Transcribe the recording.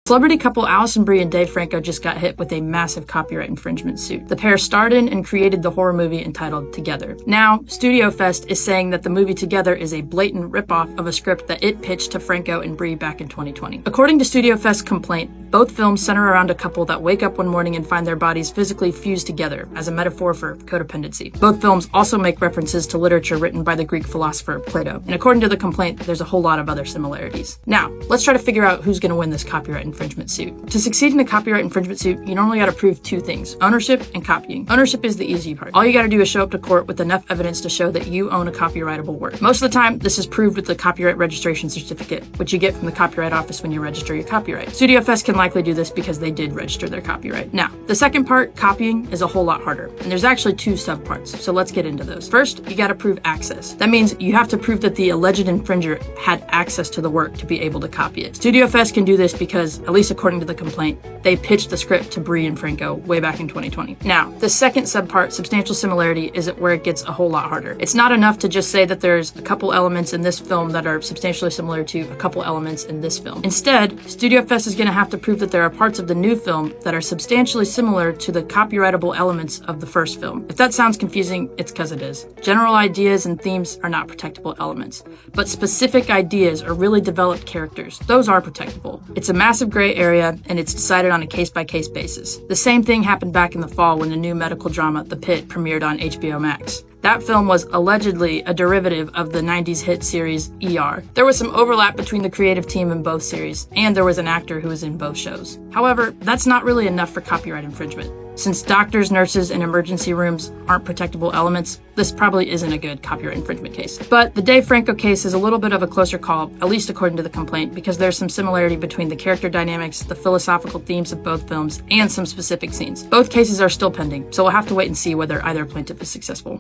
Celebrity couple Allison Brie and Dave Franco just got hit with a massive copyright infringement suit. The pair starred in and created the horror movie entitled Together. Now, Studio Fest is saying that the movie Together is a blatant ripoff of a script that it pitched to Franco and Brie back in 2020. According to Studio Fest's complaint, both films center around a couple that wake up one morning and find their bodies physically fused together as a metaphor for codependency. Both films also make references to literature written by the Greek philosopher Plato. And according to the complaint, there's a whole lot of other similarities. Now, let's try to figure out who's going to win this copyright infringement suit. To succeed in a copyright infringement suit, you normally got to prove two things: ownership and copying. Ownership is the easy part. All you got to do is show up to court with enough evidence to show that you own a copyrightable work. Most of the time, this is proved with the copyright registration certificate, which you get from the Copyright Office when you register your copyright. Studio Fest can likely do this because they did register their copyright. Now, the second part, copying, is a whole lot harder, and there's actually two subparts, so let's get into those. First, you got to prove access. That means you have to prove that the alleged infringer had access to the work to be able to copy it. Studio Fest can do this because, at least according to the complaint, they pitched the script to Brie and Franco way back in 2020. Now, the second subpart, substantial similarity, is where it gets a whole lot harder. It's not enough to just say that there's a couple elements in this film that are substantially similar to a couple elements in this film. Instead, Studio Fest is going to have to prove that there are parts of the new film that are substantially similar to the copyrightable elements of the first film. If that sounds confusing, it's because it is. General ideas and themes are not protectable elements, but specific ideas or really developed characters, those are protectable. It's a massive gray area, and it's decided on a case-by-case basis. The same thing happened back in the fall when the new medical drama The Pit premiered on HBO Max. That film was allegedly a derivative of the 90s hit series ER. There was some overlap between the creative team in both series, and there was an actor who was in both shows. However, that's not really enough for copyright infringement. Since doctors, nurses, and emergency rooms aren't protectable elements, this probably isn't a good copyright infringement case. But the Dave Franco case is a little bit of a closer call, at least according to the complaint, because there's some similarity between the character dynamics, the philosophical themes of both films, and some specific scenes. Both cases are still pending, so we'll have to wait and see whether either plaintiff is successful.